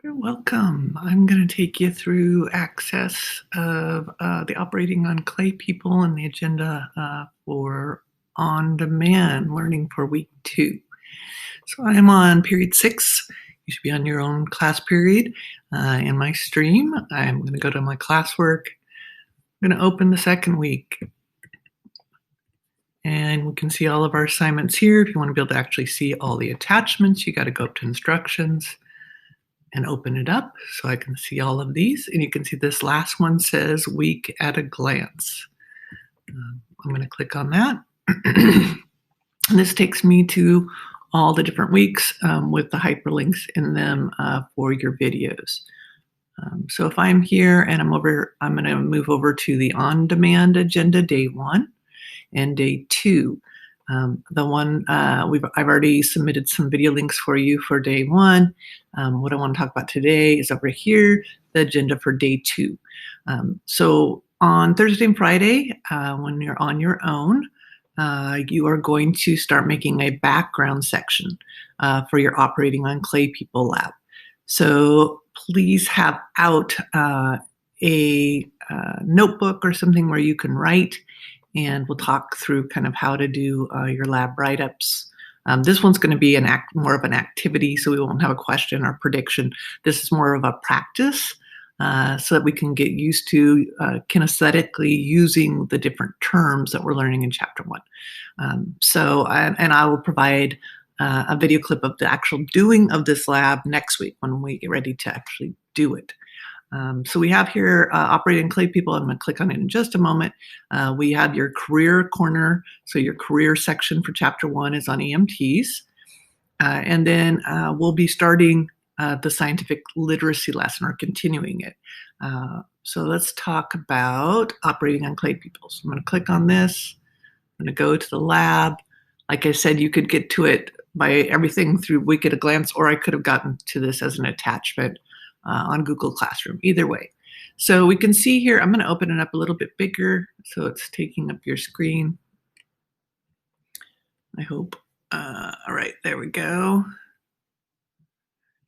You're welcome. I'm going to take you through access of the Operating on Clay People and the agenda for on-demand learning for week 2. So I'm on period 6. You should be on your own class period. In my stream, I'm going to go to my classwork. I'm going to open the second week. And we can see all of our assignments here. If you want to be able to actually see all the attachments, you got to go up to instructions and open it up so I can see all of these. And you can see this last one says week at a glance. I'm going to click on that. And this takes me to all the different weeks with the hyperlinks in them for your videos. So if I'm here and I'm going to move over to the on-demand agenda, day 1 and day 2. The one I've already submitted some video links for you for day 1. What I want to talk about today is over here, the agenda for day 2. So on Thursday and Friday, when you're on your own, you are going to start making a background section for your Operating on Clay People lab. So please have out a notebook or something where you can write, and we'll talk through kind of how to do your lab write-ups. This one's going to be more of an activity, so we won't have a question or prediction. This is more of a practice so that we can get used to kinesthetically using the different terms that we're learning in Chapter 1. And I will provide a video clip of the actual doing of this lab next week when we get ready to actually do it. So we have here Operating Clay People. I'm going to click on it in just a moment. We have your career corner. So your career section for Chapter 1 is on EMTs. And then we'll be starting the scientific literacy lesson or continuing it. So let's talk about Operating on Clay People. So I'm going to click on this. I'm going to go to the lab. Like I said, you could get to it by everything through Week at a Glance, or I could have gotten to this as an attachment on Google Classroom, either way. So we can see here, I'm going to open it up a little bit bigger so it's taking up your screen, I hope. All right, there we go.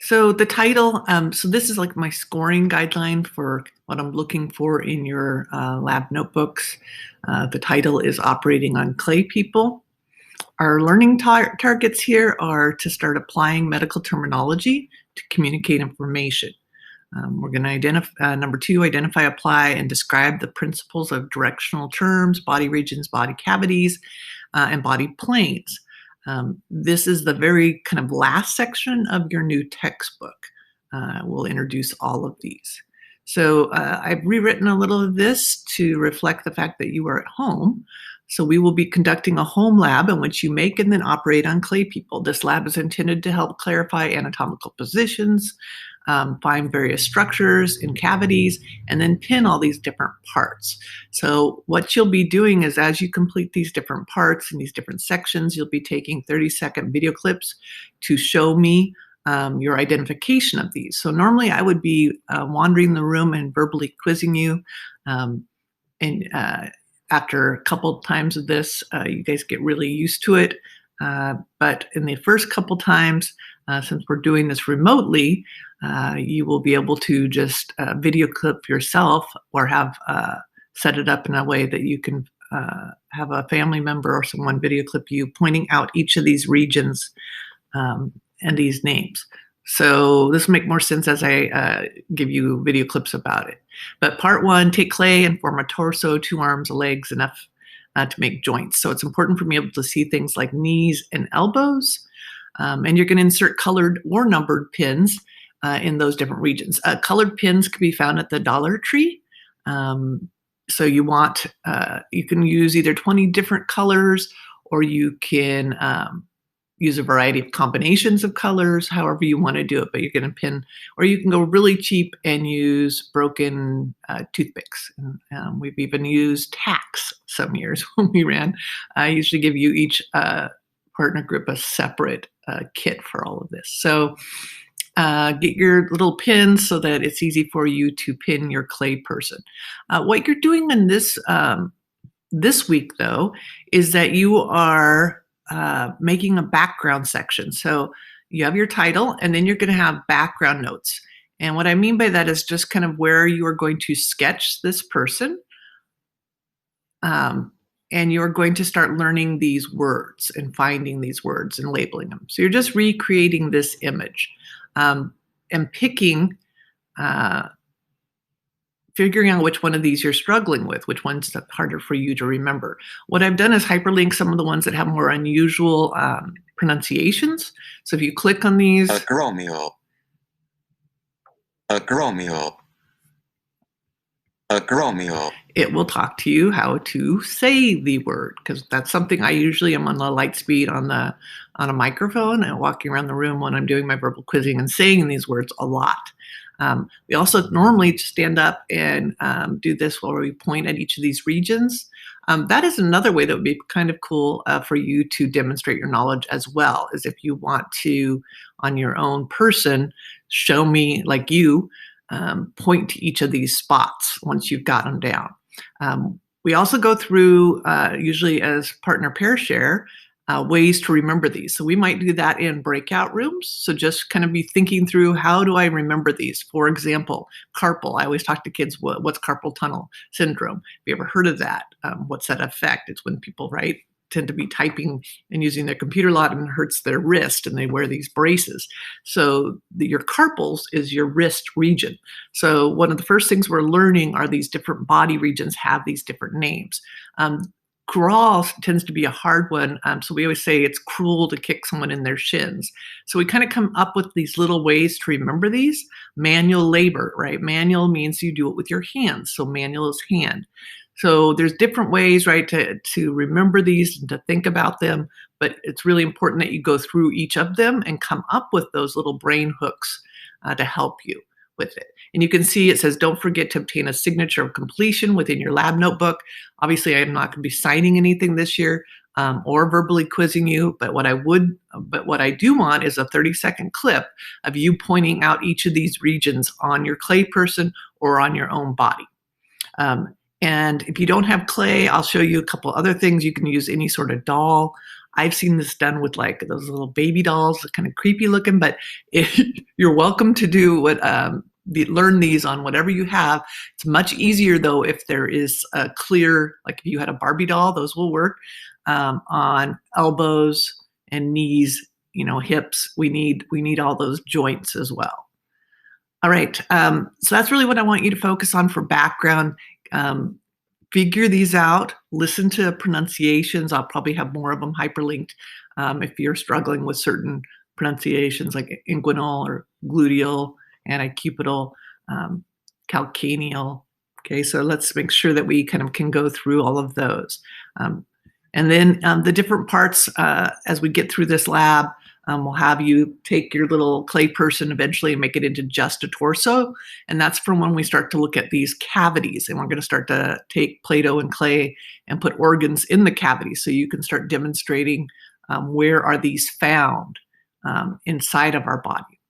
So the title, so this is like my scoring guideline for what I'm looking for in your lab notebooks. The title is Operating on Clay People. Our learning targets here are to start applying medical terminology to communicate information. We're going to identify, number 2, identify, apply, and describe the principles of directional terms, body regions, body cavities, and body planes. This is the very kind of last section of your new textbook. We'll introduce all of these. So I've rewritten a little of this to reflect the fact that you are at home. So we will be conducting a home lab in which you make and then operate on clay people. This lab is intended to help clarify anatomical positions, find various structures in cavities, and then pin all these different parts. So what you'll be doing is as you complete these different parts and these different sections, you'll be taking 30-second video clips to show me your identification of these. So normally I would be wandering the room and verbally quizzing you. After a couple times of this, you guys get really used to it. But in the first couple times, since we're doing this remotely, you will be able to just video clip yourself or have set it up in a way that you can have a family member or someone video clip you pointing out each of these regions and these names. So this will make more sense as I give you video clips about it. But part 1, take clay and form a torso, 2 arms, legs, enough to make joints. So it's important for me to see things like knees and elbows. And you're going to insert colored or numbered pins in those different regions. Colored pins can be found at the Dollar Tree. So you can use either 20 different colors, or you can use a variety of combinations of colors, however you want to do it, but you're going to pin, or you can go really cheap and use broken toothpicks. And we've even used tacks some years when we ran. I usually give you each partner group a separate kit for all of this. So get your little pins so that it's easy for you to pin your clay person. What you're doing in this week, though, is that you are making a background section. So you have your title, and then you're going to have background notes. And what I mean by that is just kind of where you are going to sketch this person. And you're going to start learning these words and finding these words and labeling them. So you're just recreating this image and picking, figuring out which one of these you're struggling with, which one's harder for you to remember. What I've done is hyperlink some of the ones that have more unusual pronunciations. So if you click on these, Agromio, agromio, agromio. It will talk to you how to say the word, because that's something I usually am on the light speed on a microphone and walking around the room when I'm doing my verbal quizzing and saying these words a lot. We also normally stand up and do this where we point at each of these regions. That is another way that would be kind of cool for you to demonstrate your knowledge as well, is if you want to, on your own person, show me, like you, point to each of these spots once you've got them down. We also go through, usually as partner pair share, ways to remember these. So we might do that in breakout rooms. So just kind of be thinking through, how do I remember these? For example, carpal. I always talk to kids, what's carpal tunnel syndrome? Have you ever heard of that? What's that effect? It's when people, right, tend to be typing and using their computer a lot, and it hurts their wrist, and they wear these braces. So your carpals is your wrist region. So one of the first things we're learning are these different body regions have these different names. Crawl tends to be a hard one. So we always say it's cruel to kick someone in their shins. So we kind of come up with these little ways to remember these. Manual labor, right? Manual means you do it with your hands. So manual is hand. So there's different ways, right, to remember these and to think about them. But it's really important that you go through each of them and come up with those little brain hooks to help you with it. And you can see it says, don't forget to obtain a signature of completion within your lab notebook. Obviously, I'm not going to be signing anything this year or verbally quizzing you, but what I do want is a 30-second clip of you pointing out each of these regions on your clay person or on your own body. And if you don't have clay, I'll show you a couple other things. You can use any sort of doll. I've seen this done with like those little baby dolls, kind of creepy looking, but you're welcome to do what, learn these on whatever you have. It's much easier though if there is a clear, like if you had a Barbie doll, those will work on elbows and knees, hips. We need all those joints as well. All right, so that's really what I want you to focus on for background. Figure these out, listen to pronunciations. I'll probably have more of them hyperlinked if you're struggling with certain pronunciations like inguinal or gluteal, antecubital, calcaneal. Okay, so let's make sure that we kind of can go through all of those. And then the different parts as we get through this lab, we'll have you take your little clay person eventually and make it into just a torso. And that's from when we start to look at these cavities. And we're going to start to take Play-Doh and clay and put organs in the cavity so you can start demonstrating where are these found inside of our body.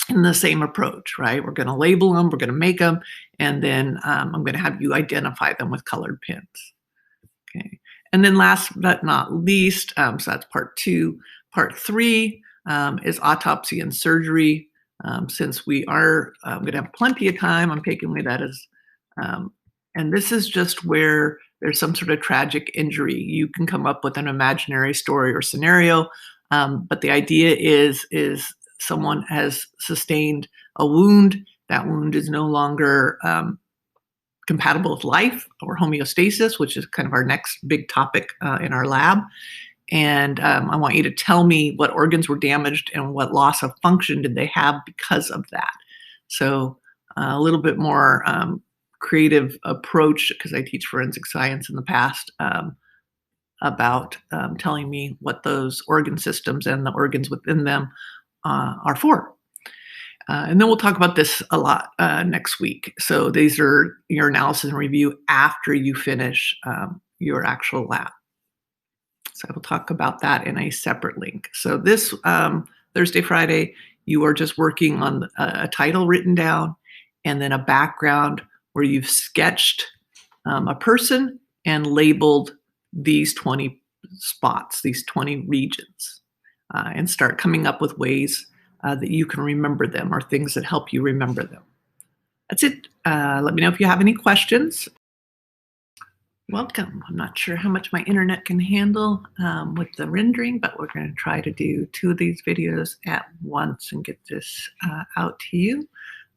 In the same approach, right? We're going to label them, we're going to make them, and then I'm going to have you identify them with colored pins. Okay. And then last but not least, so that's part 2. Part 3 is autopsy and surgery. Since we are going to have plenty of time, I'm taking that as, and this is just where there's some sort of tragic injury. You can come up with an imaginary story or scenario, but the idea is someone has sustained a wound. That wound is no longer compatible with life or homeostasis, which is kind of our next big topic in our lab. And I want you to tell me what organs were damaged and what loss of function did they have because of that. So a little bit more creative approach, because I teach forensic science in the past, about telling me what those organ systems and the organs within them are for. And then we'll talk about this a lot next week. So these are your analysis and review after you finish your actual lab. So I will talk about that in a separate link. So this Thursday, Friday, you are just working on a title written down and then a background where you've sketched a person and labeled these 20 spots, these 20 regions, and start coming up with ways that you can remember them, or things that help you remember them. That's it. Let me know if you have any questions. Welcome. I'm not sure how much my internet can handle with the rendering, but we're going to try to do 2 of these videos at once and get this out to you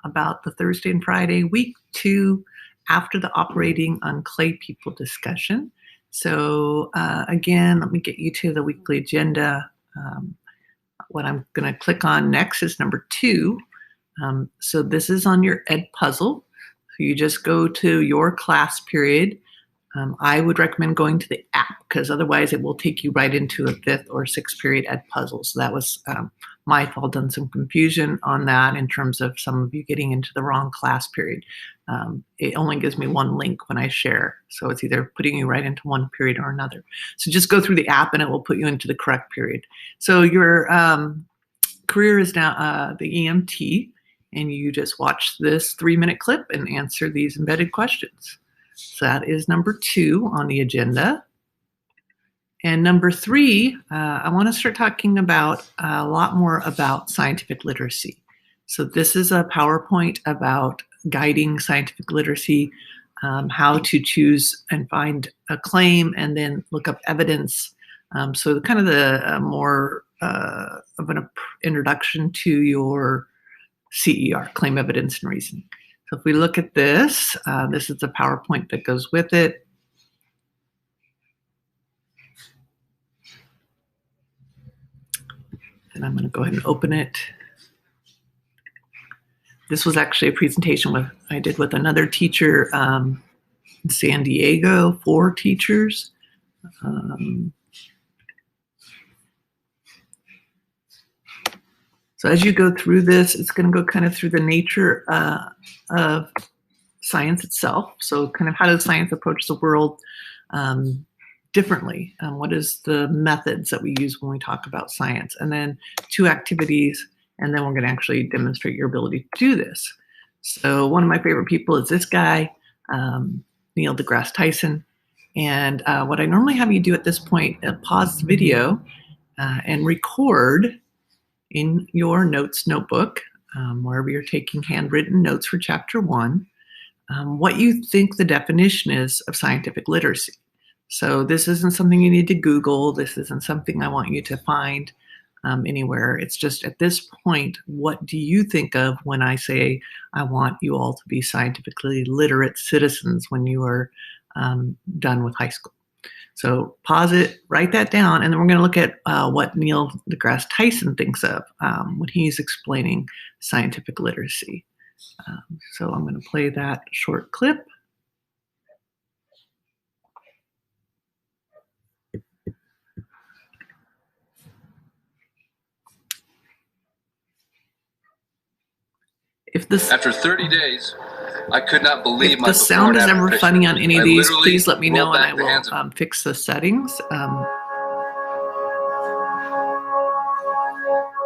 about the Thursday and Friday, week 2, after the Operating on Clay People discussion. So again, let me get you to the weekly agenda. What I'm going to click on next is number 2. So this is on your Ed Puzzle. So you just go to your class period. I would recommend going to the app, because otherwise it will take you right into a 5th or 6th period Ed Puzzle. So that was my fault, done some confusion on that in terms of some of you getting into the wrong class period. It only gives me one link when I share. So it's either putting you right into one period or another. So just go through the app and it will put you into the correct period. So your career is now the EMT, and you just watch this 3-minute clip and answer these embedded questions. So that is number 2 on the agenda. And number 3, I want to start talking about a lot more about scientific literacy. So this is a PowerPoint about guiding scientific literacy, how to choose and find a claim and then look up evidence. So kind of the more of an introduction to your CER, claim evidence and reasoning. So if we look at this, this is the PowerPoint that goes with it. And I'm going to go ahead and open it. This was actually a presentation I did with another teacher in San Diego, 4 teachers. So as you go through this, it's going to go kind of through the nature of science itself. So kind of how does science approach the world differently? What is the methods that we use when we talk about science? And then 2 activities, and then we're going to actually demonstrate your ability to do this. So one of my favorite people is this guy, Neil deGrasse Tyson. And what I normally have you do at this point, pause the video and record in your notes notebook, wherever you're taking handwritten notes for chapter 1, what you think the definition is of scientific literacy. So this isn't something you need to Google. This isn't something I want you to find anywhere. It's just at this point, what do you think of when I say I want you all to be scientifically literate citizens when you are done with high school? So pause it, write that down, and then we're going to look at what Neil deGrasse Tyson thinks of when he's explaining scientific literacy. So I'm going to play that short clip. After 30 days, I could not believe if the sound is ever funny on any of these, please let me know and I will fix the settings.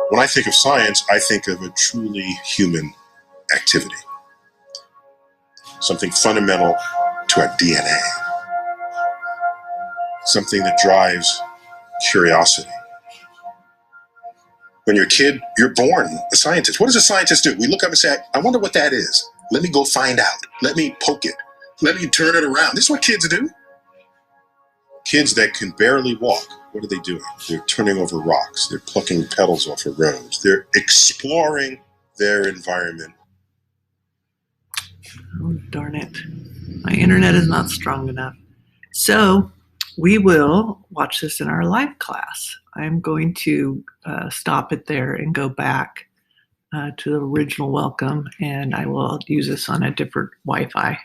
When I think of science, I think of a truly human activity, something fundamental to our DNA, something that drives curiosity. When you're a kid, you're born a scientist. What does a scientist do? We look up and say, I wonder what that is. Let me go find out. Let me poke it. Let me turn it around. This is what kids do. Kids that can barely walk, what are they doing? They're turning over rocks. They're plucking petals off of rose. They're exploring their environment. Oh, darn it. My internet is not strong enough. So we will watch this in our live class. I'm going to stop it there and go back to the original welcome, and I will use this on a different Wi-Fi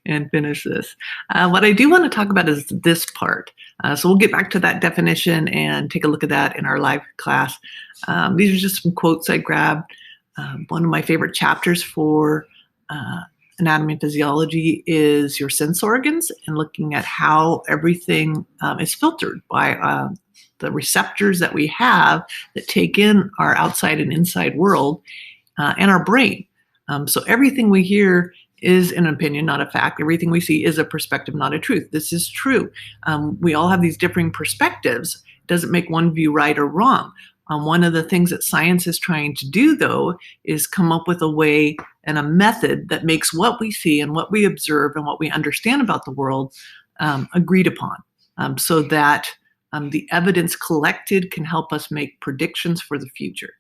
and finish this. What I do want to talk about is this part. So we'll get back to that definition and take a look at that in our live class. These are just some quotes I grabbed. One of my favorite chapters for anatomy and physiology is your sense organs, and looking at how everything is filtered by the receptors that we have that take in our outside and inside world and our brain. So everything we hear is an opinion, not a fact. Everything we see is a perspective, not a truth. This is true. We all have these differing perspectives. It doesn't make one view right or wrong. One of the things that science is trying to do, though, is come up with a way and a method that makes what we see and what we observe and what we understand about the world agreed upon, so that the evidence collected can help us make predictions for the future.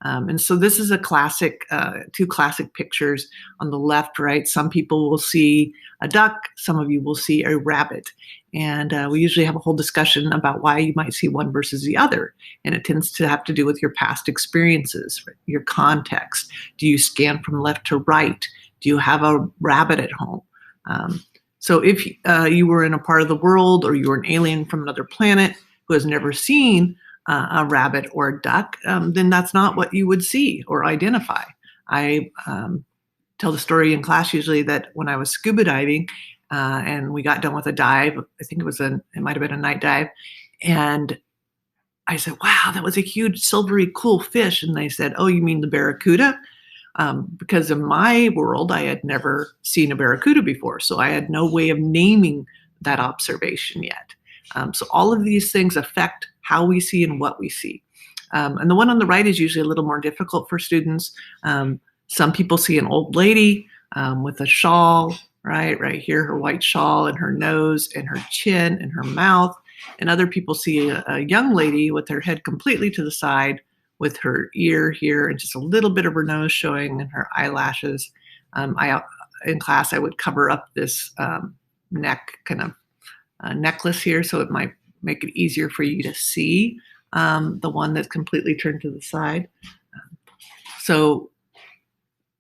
And so this is a classic, two classic pictures on the left, right? Some people will see a duck, some of you will see a rabbit. And we usually have a whole discussion about why you might see one versus the other. And it tends to have to do with your past experiences, right? Your context. Do you scan from left to right? Do you have a rabbit at home? So if you were in a part of the world, or you were an alien from another planet who has never seen a rabbit or a duck, then that's not what you would see or identify. I tell the story in class usually that when I was scuba diving, and we got done with a dive, I think it might have been a night dive, and I said, "Wow, that was a huge silvery cool fish." And they said, "Oh, you mean the barracuda?" Because in my world, I had never seen a barracuda before, so I had no way of naming that observation yet. So all of these things affect how we see and what we see. And the one on the right is usually a little more difficult for students. Some people see an old lady with a shawl, right here, her white shawl, and her nose and her chin and her mouth. And other people see a young lady with her head completely to the side, with her ear here and just a little bit of her nose showing and her eyelashes. In class, I would cover up this neck kind of necklace here, so it might make it easier for you to see the one that's completely turned to the side. So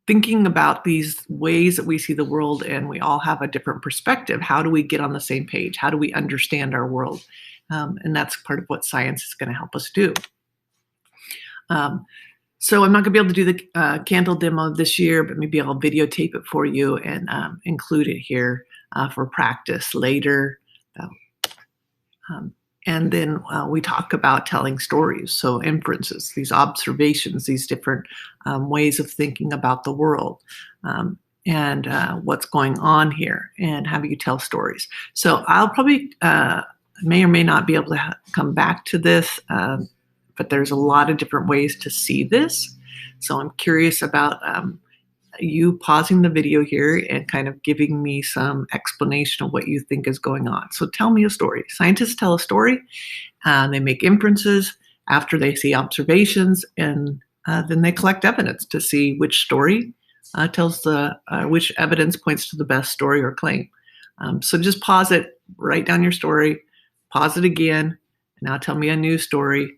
thinking about these ways that we see the world, and we all have a different perspective, how do we get on the same page? How do we understand our world? And that's part of what science is going to help us do. So I'm not going to be able to do the candle demo this year, but maybe I'll videotape it for you and include it here for practice later. And then we talk about telling stories, so inferences, these observations, these different ways of thinking about the world, and what's going on here, and how do you tell stories. So I'll probably may or may not be able to come back to this, but there's a lot of different ways to see this. So I'm curious about you pausing the video here and kind of giving me some explanation of what you think is going on. So tell me a story. Scientists tell a story, they make inferences after they see observations, and then they collect evidence to see which story which evidence points to the best story or claim. So just pause it, write down your story, pause it again, and now tell me a new story,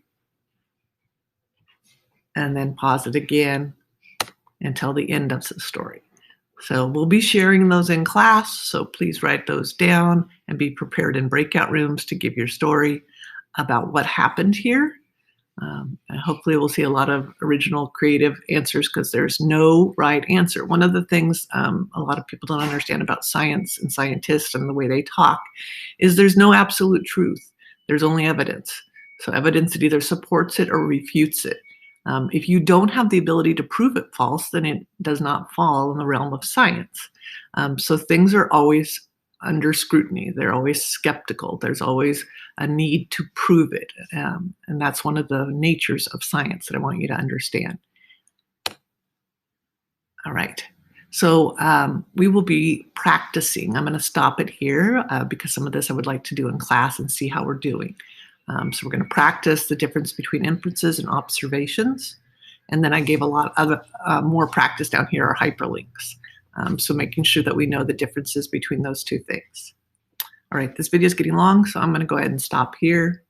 and then pause it again until the end of the story. So we'll be sharing those in class, so please write those down and be prepared in breakout rooms to give your story about what happened here. And hopefully we'll see a lot of original creative answers, because there's no right answer. One of the things a lot of people don't understand about science and scientists and the way they talk is there's no absolute truth. There's only evidence. So evidence that either supports it or refutes it. If you don't have the ability to prove it false, then it does not fall in the realm of science. So things are always under scrutiny. They're always skeptical. There's always a need to prove it. And that's one of the natures of science that I want you to understand. All right. So we will be practicing. I'm going to stop it here because some of this I would like to do in class and see how we're doing. So we're going to practice the difference between inferences and observations. And then I gave a lot of more practice down here are hyperlinks. So making sure that we know the differences between those two things. All right, this video is getting long, so I'm going to go ahead and stop here.